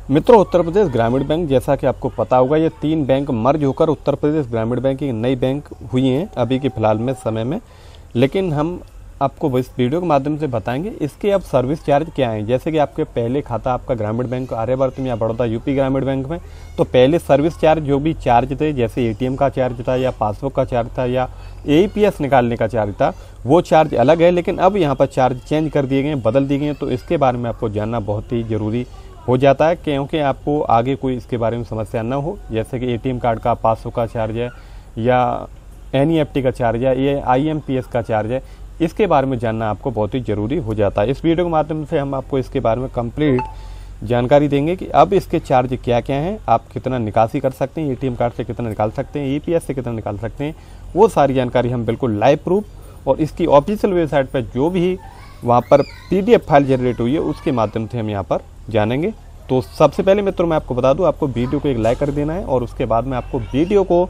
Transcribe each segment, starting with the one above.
मित्रों, उत्तर प्रदेश ग्रामीण बैंक, जैसा कि आपको पता होगा, ये 3 बैंक मर्ज होकर उत्तर प्रदेश ग्रामीण बैंक की नई बैंक हुई हैं अभी के फिलहाल में समय में। लेकिन हम आपको इस वीडियो के माध्यम से बताएंगे इसके अब सर्विस चार्ज क्या हैं। जैसे कि आपके पहले खाता आपका ग्रामीण बैंक आर्यवर्त में या बड़ौदा यूपी ग्रामीण बैंक में, तो पहले सर्विस चार्ज जो भी चार्ज थे, जैसे एटीएम का चार्ज था या पासबुक का चार्ज था या एईपीएस निकालने का चार्ज था, वो चार्ज अलग है। लेकिन अब यहाँ पर चार्ज चेंज कर दिए गए हैं, बदल दिए गए हैं। तो इसके बारे में आपको जानना बहुत ही ज़रूरी हो जाता है, क्योंकि आपको आगे कोई इसके बारे में समस्या न हो। जैसे कि एटीएम कार्ड का पासबुक का चार्ज है या एनईएफटी का चार्ज है, ये आईएमपीएस का चार्ज है, इसके बारे में जानना आपको बहुत ही ज़रूरी हो जाता है। इस वीडियो के माध्यम से हम आपको इसके बारे में कंप्लीट जानकारी देंगे कि अब इसके चार्ज क्या क्या हैं, आप कितना निकासी कर सकते हैं, एटीएम कार्ड से कितना निकाल सकते हैं, ईपीएस से कितना निकाल सकते हैं, वो सारी जानकारी हम बिल्कुल लाइव प्रूफ और इसकी ऑफिशियल वेबसाइट पर जो भी वहाँ पर पीडीएफ फाइल जनरेट हुई है उसके माध्यम से हम यहाँ पर जानेंगे। तो सबसे पहले मित्रों मैं आपको बता दूं, आपको वीडियो को एक लाइक कर देना है और उसके बाद में आपको वीडियो को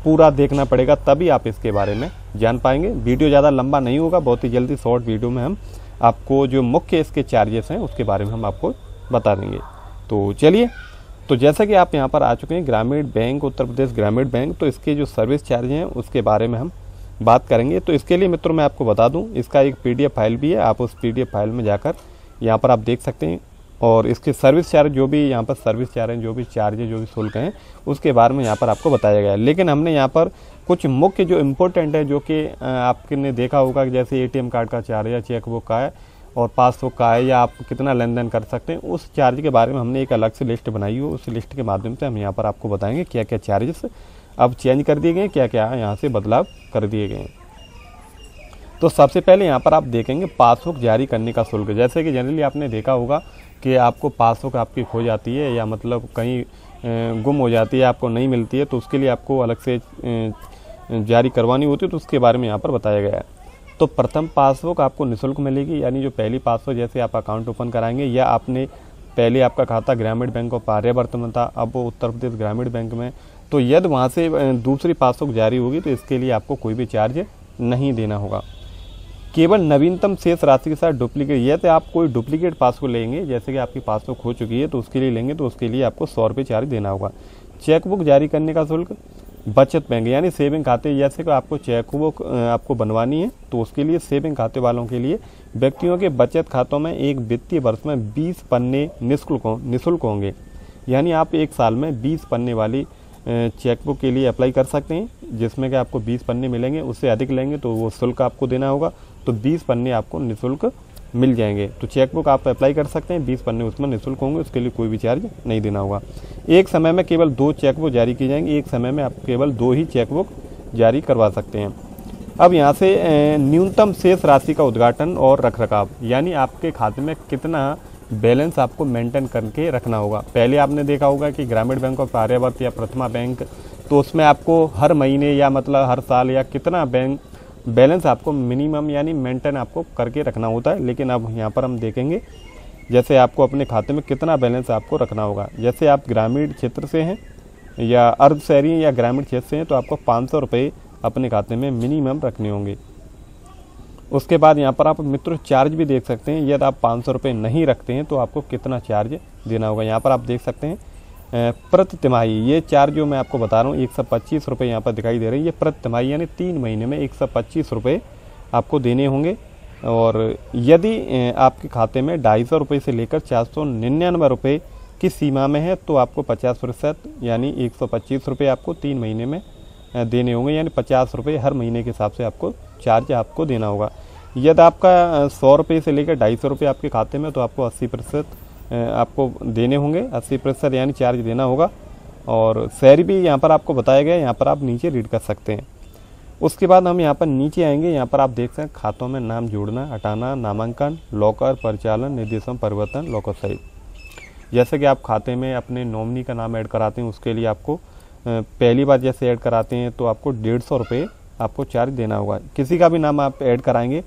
पूरा देखना पड़ेगा, तभी आप इसके बारे में जान पाएंगे। वीडियो ज़्यादा लंबा नहीं होगा, बहुत ही जल्दी शॉर्ट वीडियो में हम आपको जो मुख्य इसके चार्जेस हैं उसके बारे में हम आपको बता देंगे। तो चलिए, तो जैसा कि आप यहाँ पर आ चुके हैं ग्रामीण बैंक, उत्तर प्रदेश ग्रामीण बैंक, तो इसके जो सर्विस चार्ज हैं उसके बारे में हम बात करेंगे। तो इसके लिए मित्रों मैं आपको बता दूं, इसका एक पीडीएफ फाइल भी है, आप उस पीडीएफ फाइल में जाकर यहाँ पर आप देख सकते हैं। और इसके सर्विस चार्ज जो भी यहाँ पर सर्विस चार्ज हैं, जो भी चार्ज है, जो भी शुल्क हैं, उसके बारे में यहाँ पर आपको बताया गया है। लेकिन हमने यहाँ पर कुछ मुख्य जो इम्पोर्टेंट है, जो कि आपने देखा होगा कि जैसे एटीएम कार्ड का चार्ज है, चेकबुक का है और पासबुक का है, या आप कितना लेन देन कर सकते हैं, उस चार्ज के बारे में हमने एक अलग से लिस्ट बनाई हो। उस लिस्ट के माध्यम से हम यहाँ पर आपको बताएंगे क्या क्या चार्जेस अब चेंज कर दिए गए हैं, क्या क्या यहाँ से बदलाव कर दिए गए हैं। तो सबसे पहले यहाँ पर आप देखेंगे पासबुक जारी करने का शुल्क। जैसे कि जनरली आपने देखा होगा कि आपको पासबुक आपकी खो जाती है या मतलब कहीं गुम हो जाती है, आपको नहीं मिलती है, तो उसके लिए आपको अलग से जारी करवानी होती है। तो उसके बारे में यहाँ पर बताया गया है। तो प्रथम पासबुक आपको निःशुल्क मिलेगी, यानी जो पहली पासबुक जैसे आप अकाउंट ओपन कराएंगे या आपने पहले आपका खाता ग्रामीण बैंक ऑफ आर्यवर्त में था, अब वो उत्तर प्रदेश ग्रामीण बैंक में, तो यदि वहाँ से दूसरी पासबुक जारी होगी तो इसके लिए आपको कोई भी चार्ज नहीं देना होगा। केवल नवीनतम शेष राशि के साथ डुप्लीकेट, यदि आप कोई डुप्लीकेट पासबुक लेंगे, जैसे कि आपकी पासबुक हो चुकी है तो उसके लिए लेंगे तो उसके लिए आपको 100 रुपये चार्ज देना होगा। चेकबुक जारी करने का शुल्क, बचत बैंक यानी सेविंग खाते, जैसे कि आपको चेकबुक आपको बनवानी है तो उसके लिए सेविंग खाते वालों के लिए व्यक्तियों के बचत खातों में एक वित्तीय वर्ष में 20 पन्ने निःशुल्क होंगे। यानी आप एक साल में 20 पन्ने वाली चेकबुक के लिए अप्लाई कर सकते हैं, जिसमें कि आपको 20 पन्ने मिलेंगे। उससे अधिक लेंगे तो वो शुल्क आपको देना होगा, तो 20 पन्ने आपको निःशुल्क मिल जाएंगे। तो चेकबुक आप अप्लाई कर सकते हैं, 20 पन्ने उसमें निःशुल्क होंगे, उसके लिए कोई भी चार्ज नहीं देना होगा। एक समय में केवल 2 चेकबुक जारी की जाएंगी, एक समय में आप केवल 2 ही चेकबुक जारी करवा सकते हैं। अब यहाँ से न्यूनतम शेष राशि का उद्घाटन और रखरखाव, यानी आपके खाते में कितना बैलेंस आपको मेंटेन करके रखना होगा। पहले आपने देखा होगा कि ग्रामीण बैंक ऑफ आर्यवर्त या प्रथमा बैंक, तो उसमें आपको हर महीने या मतलब हर साल या कितना बैंक बैलेंस आपको मिनिमम यानी मेंटेन आपको करके रखना होता है। लेकिन अब यहाँ पर हम देखेंगे जैसे आपको अपने खाते में कितना बैलेंस आपको रखना होगा। जैसे आप ग्रामीण क्षेत्र से हैं या अर्ध शहरी या ग्रामीण क्षेत्र से हैं तो आपको 500 रुपये अपने खाते में मिनिमम रखने होंगे। उसके बाद यहाँ पर आप मित्रों चार्ज भी देख सकते हैं, यदि आप 500 रुपये नहीं रखते हैं तो आपको कितना चार्ज देना होगा। यहाँ पर आप देख सकते हैं प्रति तिमाही, ये चार्ज जो मैं आपको बता रहा हूँ 125 रुपये यहाँ पर दिखाई दे रही है। ये प्रति तिमाही यानी 3 महीने में 125 रुपये आपको देने होंगे। और यदि आपके खाते में 250 रुपये से लेकर 499 रुपये की सीमा में है तो आपको 50% यानी 125 रुपये आपको 3 महीने में देने होंगे, यानी 50 रुपये हर महीने के हिसाब से आपको चार्ज आपको देना होगा। यदि आपका 100 रुपये से लेकर 250 रुपये आपके खाते में तो आपको 80% आपको देने होंगे, 80% यानी चार्ज देना होगा। और शहरी भी यहाँ पर आपको बताया गया है, यहाँ पर आप नीचे रीड कर सकते हैं। उसके बाद हम यहाँ पर नीचे आएंगे, यहाँ पर आप देख सकते हैं खातों में नाम जोड़ना, हटाना, नामांकन, लॉकर, परिचालन, निर्देशों परिवर्तन, लॉकर सहित। जैसे कि आप खाते में अपने नॉमिनी का नाम ऐड कराते हैं, उसके लिए आपको पहली बार जैसे ऐड कराते हैं तो आपको 150 रुपये आपको चार्ज देना होगा। किसी का भी नाम आप ऐड कराएंगे।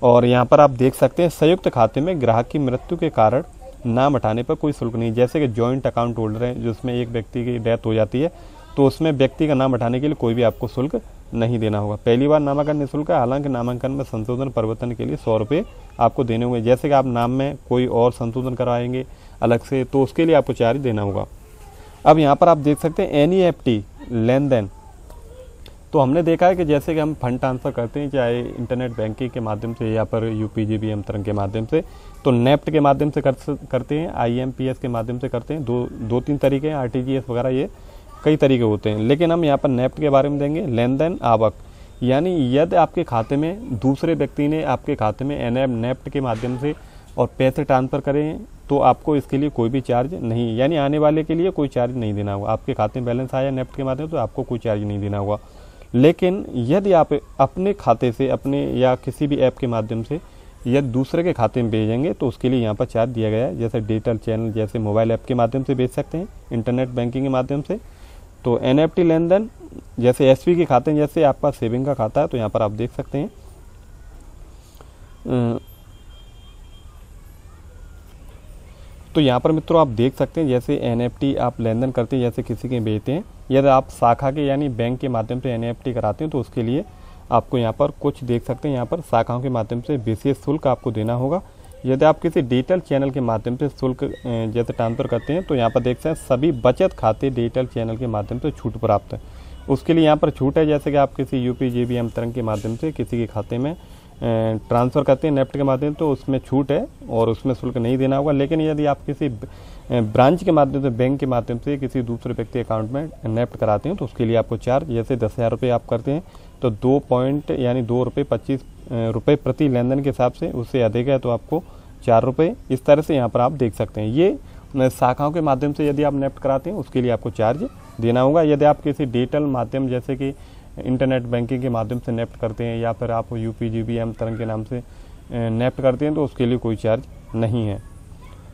और यहाँ पर आप देख सकते हैं संयुक्त खाते में ग्राहक की मृत्यु के कारण नाम हटाने पर कोई शुल्क नहीं। जैसे कि जॉइंट अकाउंट होल्डर है जिसमें एक व्यक्ति की डेथ हो जाती है तो उसमें व्यक्ति का नाम हटाने के लिए कोई भी आपको शुल्क नहीं देना होगा। पहली बार नामांकन निःशुल्क है, हालांकि नामांकन में संशोधन परिवर्तन के लिए 100 रुपये आपको देने होंगे। जैसे कि आप नाम में कोई और संशोधन करवाएंगे, अलग से, तो उसके लिए आपको चार्ज देना होगा। अब यहाँ पर आप देख सकते हैं NEFT लेन देन। तो हमने देखा है कि जैसे कि हम फंड ट्रांसफ़र करते हैं चाहे इंटरनेट बैंकिंग के माध्यम से या पर UPGBM तरंग के माध्यम से, तो नेफ्ट के माध्यम से करते हैं, IMPS के माध्यम से करते हैं। दो तीन तरीके हैं, RTGS वगैरह, ये कई तरीके होते हैं। लेकिन हम यहाँ पर नेफ्ट के बारे में देंगे, लेन देन आवक। यानी यदि आपके खाते में दूसरे व्यक्ति ने आपके खाते में नेफ्ट के माध्यम से और पैसे ट्रांसफ़र करें तो आपको इसके लिए कोई भी चार्ज नहीं, यानी आने वाले के लिए कोई चार्ज नहीं देना होगा। आपके खाते में बैलेंस आया नेफ्ट के माध्यम से तो आपको कोई चार्ज नहीं देना होगा। लेकिन यदि आप अपने खाते से, अपने या किसी भी ऐप के माध्यम से यदि दूसरे के खाते में भेजेंगे तो उसके लिए यहाँ पर चार्ज दिया गया है। जैसे डिजिटल चैनल, जैसे मोबाइल ऐप के माध्यम से भेज सकते हैं, इंटरनेट बैंकिंग के माध्यम से। तो NEFT लेन देन, जैसे SV के खाते हैं, जैसे आपका सेविंग का खाता है, तो यहाँ पर आप देख सकते हैं। तो यहाँ पर मित्रों आप देख सकते हैं, जैसे NEFT आप लेन देन करते हैं, जैसे किसी के भेजते हैं। यदि आप शाखा के यानी बैंक के माध्यम से NEFT कराते हैं तो उसके लिए आपको यहाँ पर कुछ देख सकते हैं, यहाँ पर शाखाओं के माध्यम से विशेष शुल्क आपको देना होगा। यदि आप किसी डिजिटल चैनल के माध्यम से शुल्क जैसे ट्रांसफ़र करते हैं तो यहाँ पर देख सकते हैं सभी बचत खाते डिजिटल चैनल के माध्यम से छूट प्राप्त है। उसके लिए यहाँ पर छूट है, जैसे कि आप किसी UPGBM तरंग के माध्यम से किसी के खाते में ट्रांसफ़र करते हैं नेफ्ट के माध्यम तो उसमें छूट है और उसमें शुल्क नहीं देना होगा। लेकिन यदि आप किसी ब्रांच के माध्यम से, बैंक के माध्यम से किसी दूसरे व्यक्ति अकाउंट में नेफ्ट कराते हैं तो उसके लिए आपको चार्ज, जैसे 10,000 रुपये आप करते हैं तो 2 पॉइंट यानी 2 रुपये 25 रुपये प्रति लेन देन के हिसाब से, उससे अधिक है तो आपको 4 रुपये। इस तरह से यहाँ पर आप देख सकते हैं। ये शाखाओं के माध्यम से यदि आप नेफ्ट कराते हैं उसके लिए आपको चार्ज देना होगा। यदि आप किसी डिजिटल माध्यम जैसे कि इंटरनेट बैंकिंग के माध्यम से नेफ्ट करते हैं या फिर आप UPGBM तरंग के नाम से नेफ्ट करते हैं तो उसके लिए कोई चार्ज नहीं है।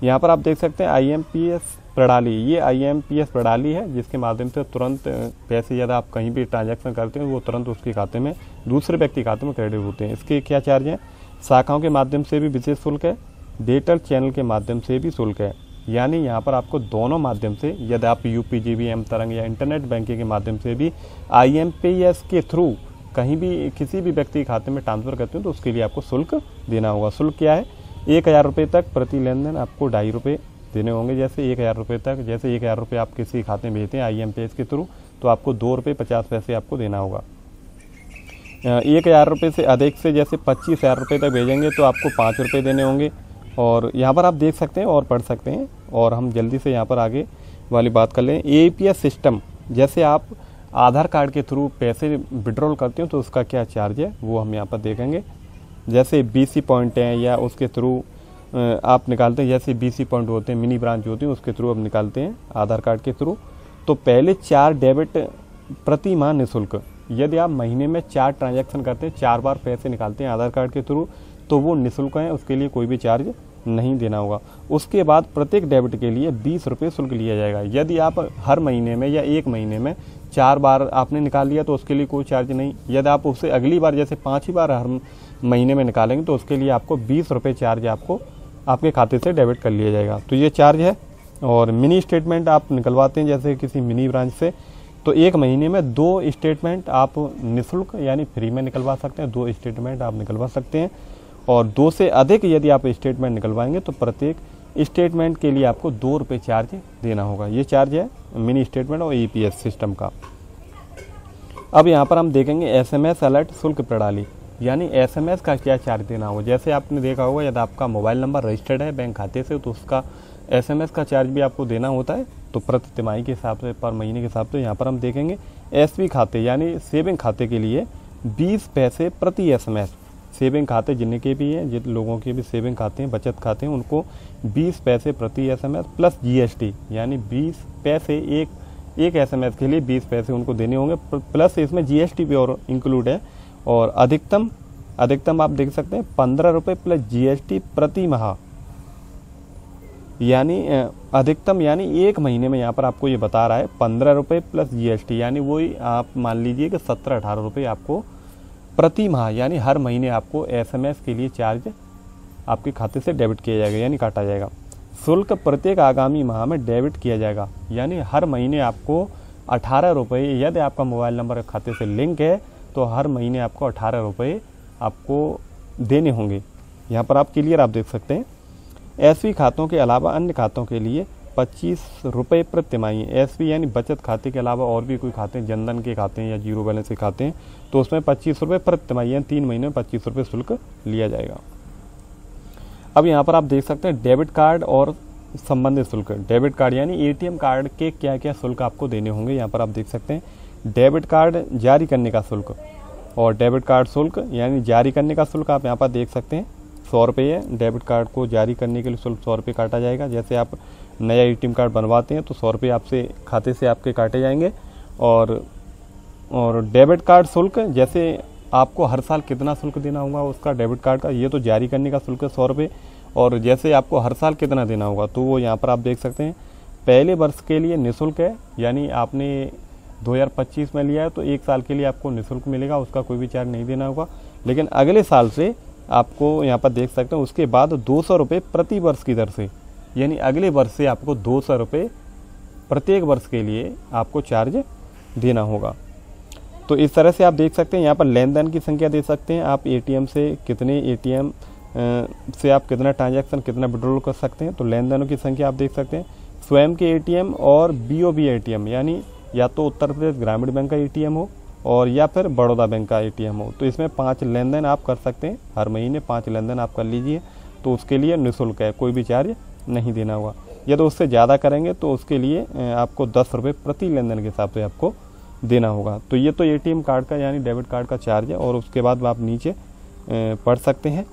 यहाँ पर आप देख सकते हैं IMPS प्रणाली, ये IMPS प्रणाली है जिसके माध्यम से तुरंत पैसे यदि आप कहीं भी ट्रांजैक्शन करते हैं वो तुरंत उसके खाते में, दूसरे व्यक्ति खाते में क्रेडिट होते हैं। इसके क्या चार्ज हैं? शाखाओं के माध्यम से भी विशेष शुल्क है, डिजिटल चैनल के माध्यम से भी शुल्क है। यानी यहाँ पर आपको दोनों माध्यम से, यदि आप UPGBM तरंग या इंटरनेट बैंकिंग के माध्यम से भी IMPS के थ्रू कहीं भी किसी भी व्यक्ति के खाते में ट्रांसफ़र करते हैं तो उसके लिए आपको शुल्क देना होगा। शुल्क क्या है? 1,000 रुपये तक प्रति लेन देन आपको 2.5 रुपये देने होंगे। जैसे 1,000 रुपये तक, जैसे 1,000 रुपये आप किसी खाते में भेजते हैं IMPS के थ्रू तो आपको 2 रुपये 50 पैसे आपको देना होगा। 1,000 रुपये से अधिक से जैसे 25,000 रुपये तक भेजेंगे तो आपको 5 रुपये देने होंगे। और यहाँ पर आप देख सकते हैं और पढ़ सकते हैं। और हम जल्दी से यहाँ पर आगे वाली बात कर लें। APS सिस्टम, जैसे आप आधार कार्ड के थ्रू पैसे विड्रॉल करते हो तो उसका क्या चार्ज है वो हम यहाँ पर देखेंगे। जैसे BC पॉइंट हैं या उसके थ्रू आप निकालते हैं, जैसे BC पॉइंट होते हैं, मिनी ब्रांच होती है, उसके थ्रू आप निकालते हैं आधार कार्ड के थ्रू। तो पहले 4 डेबिट प्रति माह निःशुल्क। यदि आप महीने में 4 ट्रांजैक्शन करते हैं, 4 बार पैसे निकालते हैं आधार कार्ड के थ्रू तो वो निःशुल्क है, उसके लिए कोई भी चार्ज नहीं देना होगा। उसके बाद प्रत्येक डेबिट के लिए 20 रुपये शुल्क लिया जाएगा। यदि आप हर महीने में या 1 महीने में 4 बार आपने निकाल लिया तो उसके लिए कोई चार्ज नहीं। यदि आप उससे अगली बार जैसे 5 ही बार हर महीने में निकालेंगे तो उसके लिए आपको 20 रुपये चार्ज आपको आपके खाते से डेबिट कर लिया जाएगा। तो ये चार्ज है। और मिनी स्टेटमेंट आप निकलवाते हैं जैसे किसी मिनी ब्रांच से तो 1 महीने में 2 स्टेटमेंट आप निःशुल्क यानी फ्री में निकलवा सकते हैं। 2 स्टेटमेंट आप निकलवा सकते हैं। और 2 से अधिक यदि आप स्टेटमेंट निकलवाएंगे तो प्रत्येक स्टेटमेंट के लिए आपको 2 रुपये चार्ज देना होगा। ये चार्ज है मिनी स्टेटमेंट और APS सिस्टम का। अब यहाँ पर हम देखेंगे SMS अलर्ट शुल्क प्रणाली, यानी SMS का क्या चार्ज देना होगा। जैसे आपने देखा होगा यदि आपका मोबाइल नंबर रजिस्टर्ड है बैंक खाते से तो उसका SMS का चार्ज भी आपको देना होता है। तो प्रति तिमाही के हिसाब से, पर महीने के हिसाब से यहाँ पर हम देखेंगे SV खाते यानी सेविंग खाते के लिए 20 पैसे प्रति SMS। सेविंग खाते जिनके भी हैं, जिन लोगों के भी सेविंग खाते हैं, बचत खाते हैं, उनको 20 पैसे प्रति SMS प्लस GST यानी 20 पैसे एक SMS के लिए 20 पैसे उनको देने होंगे, प्लस इसमें GST भी और इंक्लूड है। और अधिकतम आप देख सकते हैं 15 रुपये प्लस GST प्रति माह, यानी अधिकतम यानी 1 महीने में यहाँ पर आपको ये बता रहा है 15 रुपये प्लस GST, यानी वही आप मान लीजिए कि 17-18 रुपये आपको प्रति माह यानी हर महीने आपको SMS के लिए चार्ज आपके खाते से डेबिट किया जाएगा यानी काटा जाएगा। शुल्क प्रत्येक आगामी माह में डेबिट किया जाएगा, यानी हर महीने आपको 18 रुपये, यदि आपका मोबाइल नंबर खाते से लिंक है तो हर महीने आपको 18 रुपये आपको देने होंगे। यहाँ पर आप क्लियर आप देख सकते हैं। एसबी खातों के अलावा अन्य खातों के लिए 25 रुपये प्रति तिमाही। एसबी यानी बचत खाते के अलावा और भी कोई खाते हैं, जनधन के खाते हैं या जीरो बैलेंस के खाते हैं, तो उसमें 25 रुपये प्रति तिमाही यानी 3 महीने में 25 रुपये शुल्क लिया जाएगा। अब यहाँ पर आप देख सकते हैं डेबिट कार्ड और संबंधित शुल्क। डेबिट कार्ड यानी एटीएम कार्ड के क्या क्या शुल्क आपको देने होंगे, यहाँ पर आप देख सकते हैं डेबिट कार्ड जारी करने का शुल्क और डेबिट कार्ड शुल्क यानी जारी करने का शुल्क आप यहाँ पर देख सकते हैं 100 रुपये है। डेबिट कार्ड को जारी करने के लिए शुल्क 100 रुपये काटा जाएगा। जैसे आप नया एटीएम कार्ड बनवाते हैं तो 100 रुपये आपसे खाते से आपके काटे जाएंगे। और डेबिट कार्ड शुल्क जैसे आपको हर साल कितना शुल्क देना होगा उसका डेबिट कार्ड का, ये तो जारी करने का शुल्क है 100 रुपये। और जैसे आपको हर साल कितना देना होगा तो वो यहाँ पर आप देख सकते हैं पहले वर्ष के लिए निःशुल्क है, यानी आपने 2025 में लिया है तो 1 साल के लिए आपको निःशुल्क मिलेगा, उसका कोई भी चार्ज नहीं देना होगा। लेकिन अगले साल से आपको यहाँ पर देख सकते हैं उसके बाद 200 रुपये प्रति वर्ष की दर से, यानी अगले वर्ष से आपको 200 रुपये प्रत्येक वर्ष के लिए आपको चार्ज देना होगा। तो इस तरह से आप देख सकते हैं यहाँ पर लेन देन की संख्या दे सकते हैं आप, एटीएम से कितने एटीएम से आप कितना ट्रांजैक्शन कितना विड्रॉल कर सकते हैं, तो लेन देनों की संख्या आप देख सकते हैं। स्वयं के एटीएम और बीओबी एटीएम यानी या तो उत्तर प्रदेश ग्रामीण बैंक का एटीएम हो और या फिर बड़ौदा बैंक का एटीएम हो, तो इसमें 5 लेन देन आप कर सकते हैं। हर महीने 5 लेन देन आप कर लीजिए, तो उसके लिए निःशुल्क है, कोई भी चार्ज नहीं देना होगा। यदि उससे ज़्यादा करेंगे तो उसके लिए आपको 10 रुपये प्रति लेन देन के हिसाब से आपको देना होगा। तो ये तो एटीएम कार्ड का यानी डेबिट कार्ड का चार्ज है। और उसके बाद आप नीचे पढ़ सकते हैं